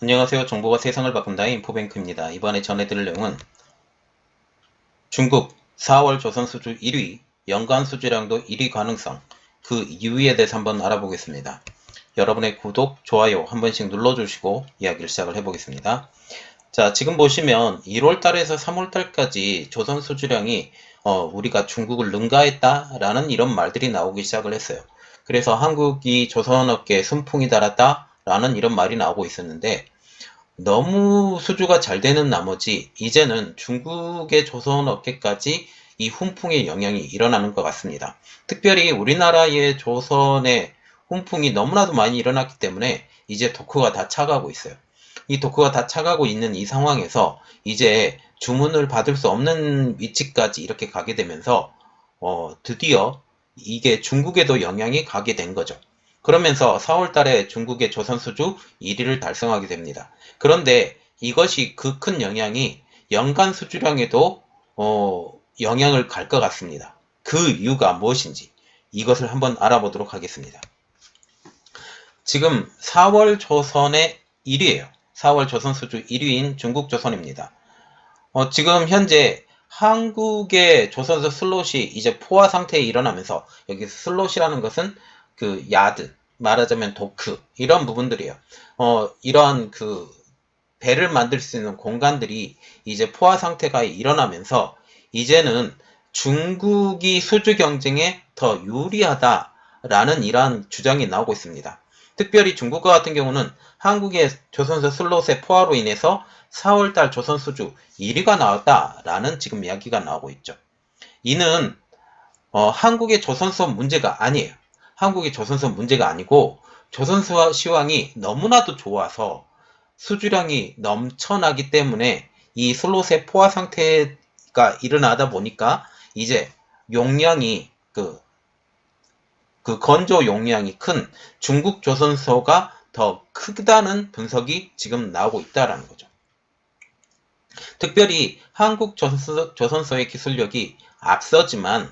안녕하세요. 정보가 세상을 바꾼다 인포뱅크입니다. 이번에 전해드릴 내용은 중국 4월 조선 수주 1위, 연간 수주량도 1위 가능성, 그 이유에 대해서 한번 알아보겠습니다. 여러분의 구독, 좋아요 한 번씩 눌러주시고 이야기를 시작을 해보겠습니다. 자, 지금 보시면 1월달에서 3월달까지 조선 수주량이 우리가 중국을 능가했다라는 이런 말들이 나오기 시작을 했어요. 그래서 한국이 조선업계에 순풍이 달았다라는 이런 말이 나오고 있었는데 너무 수주가 잘 되는 나머지 이제는 중국의 조선 업계까지 이 훈풍의 영향이 일어나는 것 같습니다. 특별히 우리나라의 조선의 훈풍이 너무나도 많이 일어났기 때문에 이제 도크가 다 차가고 있어요. 이 도크가 다 차가고 있는 이 상황에서 이제 주문을 받을 수 없는 위치까지 이렇게 가게 되면서 드디어 이게 중국에도 영향이 가게 된 거죠. 그러면서 4월 달에 중국의 조선 수주 1위를 달성하게 됩니다. 그런데 이것이 그 큰 영향이 연간 수주량에도 영향을 갈 것 같습니다. 그 이유가 무엇인지 이것을 한번 알아보도록 하겠습니다. 지금 4월 조선의 1위예요. 4월 조선 수주 1위인 중국 조선입니다. 지금 현재 한국의 조선소 슬롯이 이제 포화 상태에 일어나면서 여기 슬롯이라는 것은 그 야드, 말하자면 도크 이런 부분들이에요. 이런 그 배를 만들 수 있는 공간들이 이제 포화 상태가 일어나면서 이제는 중국이 수주 경쟁에 더 유리하다라는 이러한 주장이 나오고 있습니다. 특별히 중국과 같은 경우는 한국의 조선소 슬롯의 포화로 인해서 4월달 조선 수주 1위가 나왔다라는 지금 이야기가 나오고 있죠. 이는 한국의 조선소 문제가 아니에요. 한국의 조선소 문제가 아니고 조선소 시황이 너무나도 좋아서 수주량이 넘쳐나기 때문에 이 슬롯의 포화 상태가 일어나다 보니까 이제 용량이 그 건조 용량이 큰 중국 조선소가 더 크다는 분석이 지금 나오고 있다라는 거죠. 특별히 한국 조선소의 기술력이 앞서지만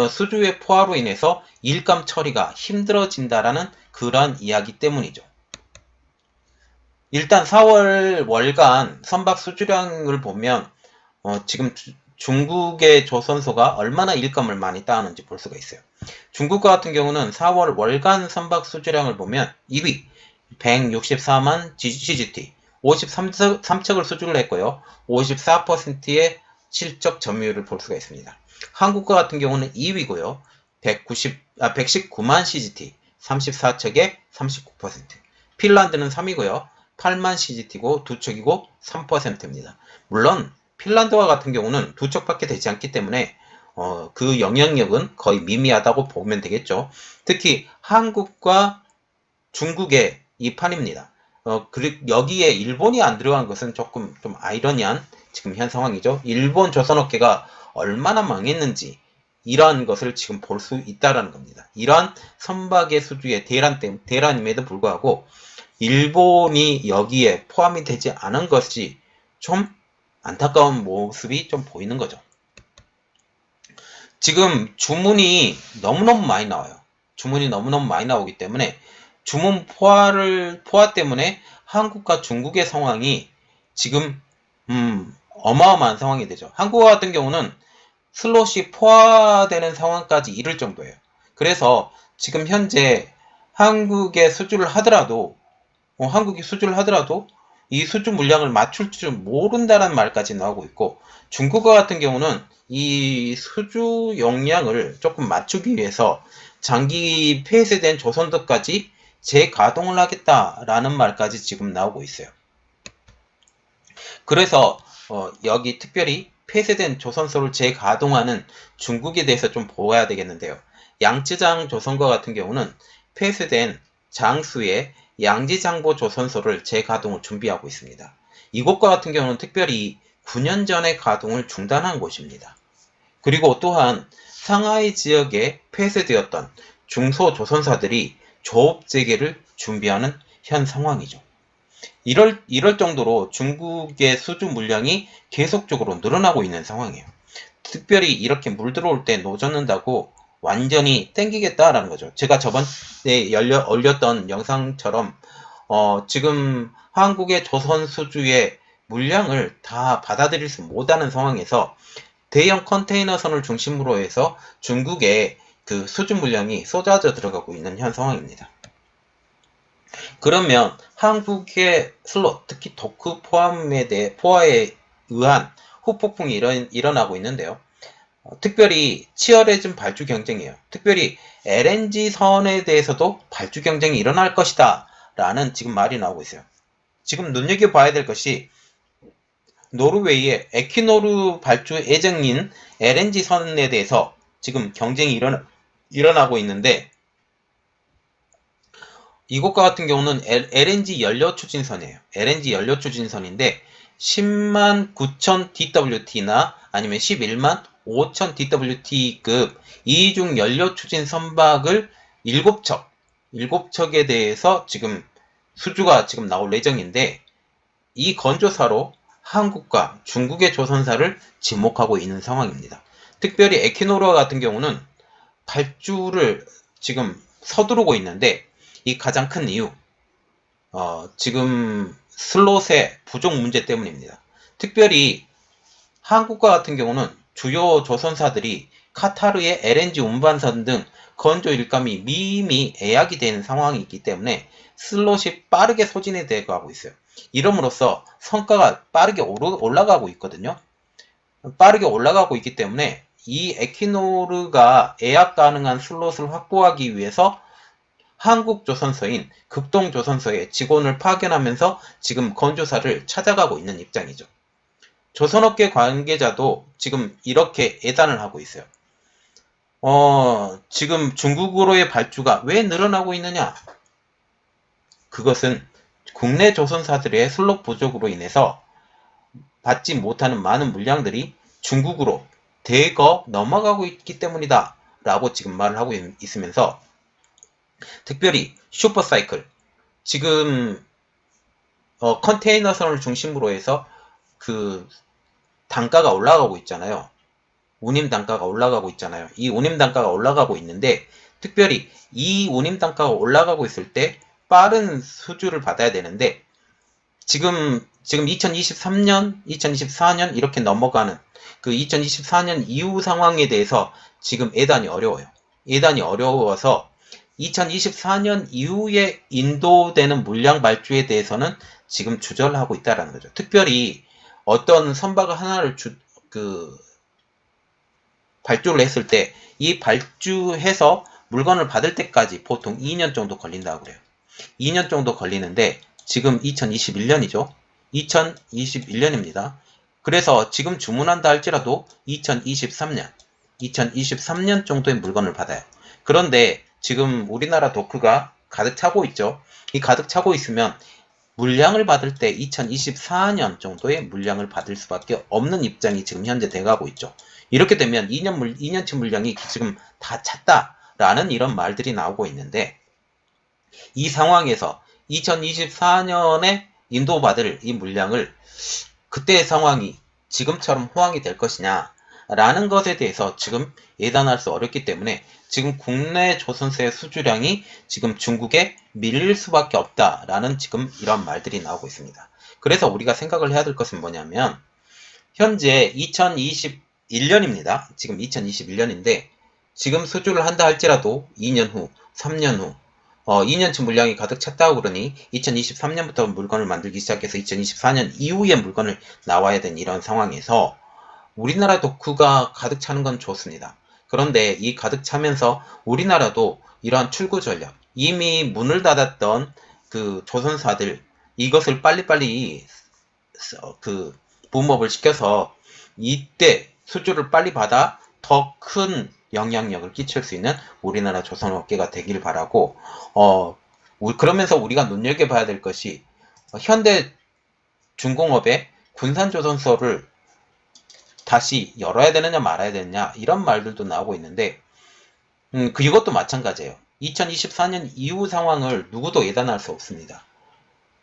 수주의 포화로 인해서 일감 처리가 힘들어진다라는 그러한 이야기 때문이죠. 일단 4월 월간 선박 수주량을 보면 지금 중국의 조선소가 얼마나 일감을 많이 따는지 볼 수가 있어요. 중국과 같은 경우는 4월 월간 선박 수주량을 보면 2위 164만 CGT 53척을 수주를 했고요. 54%의 실적 점유율을 볼 수가 있습니다. 한국과 같은 경우는 2위고요. 119만 CGT 34척에 39%. 핀란드는 3위고요. 8만 CGT고 2척이고 3%입니다. 물론 핀란드와 같은 경우는 2척밖에 되지 않기 때문에 그 영향력은 거의 미미하다고 보면 되겠죠. 특히 한국과 중국의 이 판입니다. 그리고 여기에 일본이 안 들어간 것은 조금 좀 아이러니한 지금 현 상황이죠. 일본 조선업계가 얼마나 망했는지 이러한 것을 지금 볼 수 있다라는 겁니다. 이러한 선박의 수주의 대란임에도 불구하고 일본이 여기에 포함이 되지 않은 것이 좀 안타까운 모습이 좀 보이는 거죠. 지금 주문이 너무너무 많이 나와요. 주문이 너무너무 많이 나오기 때문에 주문 포화 때문에 한국과 중국의 상황이 지금 어마어마한 상황이 되죠. 한국 같은 경우는 슬롯이 포화되는 상황까지 이를 정도예요. 그래서 지금 현재 한국의 수주를 하더라도 한국이 수주를 하더라도 이 수주 물량을 맞출 줄 모른다는 말까지 나오고 있고 중국과 같은 경우는 이 수주 용량을 조금 맞추기 위해서 장기 폐쇄된 조선도까지 재가동을 하겠다라는 말까지 지금 나오고 있어요. 그래서 여기 특별히 폐쇄된 조선소를 재가동하는 중국에 대해서 좀 보아야 되겠는데요. 양쯔장 조선과 같은 경우는 폐쇄된 장수의 양지장보 조선소를 재가동을 준비하고 있습니다. 이곳과 같은 경우는 특별히 9년 전에 가동을 중단한 곳입니다. 그리고 또한 상하이 지역에 폐쇄되었던 중소조선사들이 조업 재개를 준비하는 현 상황이죠. 이럴 정도로 중국의 수주 물량이 계속적으로 늘어나고 있는 상황이에요. 특별히 이렇게 물 들어올 때 노젓는다고 완전히 땡기겠다라는 거죠. 제가 저번에 올렸던 영상처럼 지금 한국의 조선 수주의 물량을 다 받아들일 수 못하는 상황에서 대형 컨테이너선을 중심으로 해서 중국의 그 수주 물량이 쏟아져 들어가고 있는 현 상황입니다. 그러면 한국의 슬롯, 특히 도크 포화에 의한 후폭풍이 일어나고 있는데요. 특별히 치열해진 발주 경쟁이에요. 특별히 LNG선에 대해서도 발주 경쟁이 일어날 것이다 라는 지금 말이 나오고 있어요. 지금 눈여겨봐야 될 것이 노르웨이의 에퀴노르 발주 예정인 LNG선에 대해서 지금 경쟁이 일어나고 있는데, 이곳과 같은 경우는 LNG 연료 추진선이에요. LNG 연료 추진선인데 10만 9천 DWT나 아니면 11만 5천 DWT급 이중 연료 추진 선박을 7척에 대해서 지금 수주가 지금 나올 예정인데, 이 건조사로 한국과 중국의 조선사를 지목하고 있는 상황입니다. 특별히 에퀴노르와 같은 경우는 발주를 지금 서두르고 있는데, 이 가장 큰 이유, 지금 슬롯의 부족 문제 때문입니다. 특별히 한국과 같은 경우는 주요 조선사들이 카타르의 LNG 운반선 등 건조 일감이 이미 예약이 된 상황이 있기 때문에 슬롯이 빠르게 소진이 되고 하고 있어요. 이름으로써 성과가 빠르게 올라가고 있거든요. 빠르게 올라가고 있기 때문에 이 에퀴노르가 예약 가능한 슬롯을 확보하기 위해서 한국 조선소인 극동조선소의 직원을 파견하면서 지금 건조사를 찾아가고 있는 입장이죠. 조선업계 관계자도 지금 이렇게 예단을 하고 있어요. 지금 중국으로의 발주가 왜 늘어나고 있느냐? 그것은 국내 조선사들의 슬롯 부족으로 인해서 받지 못하는 많은 물량들이 중국으로 대거 넘어가고 있기 때문이다 라고 지금 말을 하고 있으면서, 특별히 슈퍼사이클, 지금 컨테이너선을 중심으로 해서 그 단가가 올라가고 있잖아요. 운임 단가가 올라가고 있잖아요. 이 운임 단가가 올라가고 있는데, 특별히 이 운임 단가가 올라가고 있을 때 빠른 수주를 받아야 되는데, 지금 2023년, 2024년 이렇게 넘어가는 그 2024년 이후 상황에 대해서 지금 예단이 어려워요. 예단이 어려워서 2024년 이후에 인도되는 물량 발주에 대해서는 지금 주저하고 있다는 거죠. 특별히 어떤 선박을 하나를 발주를 했을 때 이 발주해서 물건을 받을 때까지 보통 2년 정도 걸린다고 그래요. 2년 정도 걸리는데 지금 2021년이죠. 2021년입니다. 그래서 지금 주문한다 할지라도 2023년 정도의 물건을 받아요. 그런데 지금 우리나라 도크가 가득 차고 있죠. 이 가득 차고 있으면 물량을 받을 때 2024년 정도의 물량을 받을 수밖에 없는 입장이 지금 현재 돼가고 있죠. 이렇게 되면 2년치 물량이 지금 다 찼다라는 이런 말들이 나오고 있는데, 이 상황에서 2024년에 인도받을 이 물량을 그때의 상황이 지금처럼 호황이 될 것이냐 라는 것에 대해서 지금 예단할 수 어렵기 때문에 지금 국내 조선사의 수주량이 지금 중국에 밀릴 수밖에 없다라는 지금 이런 말들이 나오고 있습니다. 그래서 우리가 생각을 해야 될 것은 뭐냐면, 현재 2021년입니다. 지금 2021년인데 지금 수주를 한다 할지라도 2년 후, 3년 후 2년치 물량이 가득 찼다고 그러니 2023년부터 물건을 만들기 시작해서 2024년 이후에 물건을 나와야 되는 이런 상황에서 우리나라 도크가 가득 차는 건 좋습니다. 그런데 이 가득 차면서 우리나라도 이러한 출구 전략, 이미 문을 닫았던 그 조선사들, 이것을 빨리빨리 붐업을 시켜서 이때 수주를 빨리 받아 더 큰 영향력을 끼칠 수 있는 우리나라 조선업계가 되길 바라고, 그러면서 우리가 눈여겨봐야 될 것이 현대 중공업의 군산조선소를 다시 열어야 되느냐 말아야 되느냐 이런 말들도 나오고 있는데, 이것도 마찬가지예요. 2024년 이후 상황을 누구도 예단할 수 없습니다.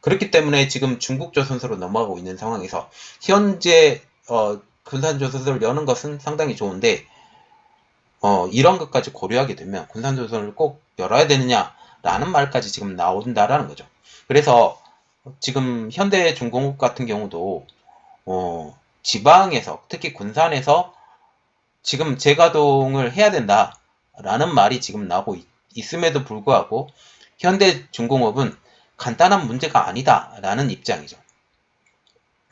그렇기 때문에 지금 중국조선소로 넘어가고 있는 상황에서 현재 군산조선소를 여는 것은 상당히 좋은데, 이런 것까지 고려하게 되면 군산조선을 꼭 열어야 되느냐라는 말까지 지금 나온다라는 거죠. 그래서 지금 현대중공업 같은 경우도 지방에서 특히 군산에서 지금 재가동을 해야 된다라는 말이 지금 나오고 있음에도 불구하고 현대중공업은 간단한 문제가 아니다라는 입장이죠.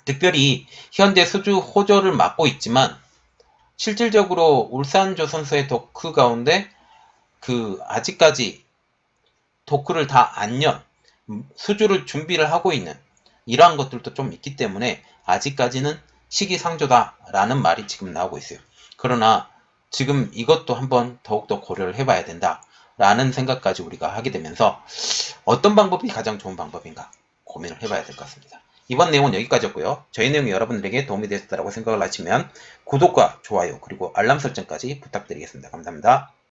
특별히 현재 수주 호조를 맡고 있지만 실질적으로 울산조선소의 도크 가운데 아직까지 도크를 다 안 연 수주를 준비를 하고 있는 이러한 것들도 좀 있기 때문에 아직까지는 시기상조다라는 말이 지금 나오고 있어요. 그러나 지금 이것도 한번 더욱더 고려를 해봐야 된다라는 생각까지 우리가 하게 되면서 어떤 방법이 가장 좋은 방법인가 고민을 해봐야 될 것 같습니다. 이번 내용은 여기까지였고요. 저희 내용이 여러분들에게 도움이 되셨다고 생각을 하시면 구독과 좋아요 그리고 알람 설정까지 부탁드리겠습니다. 감사합니다.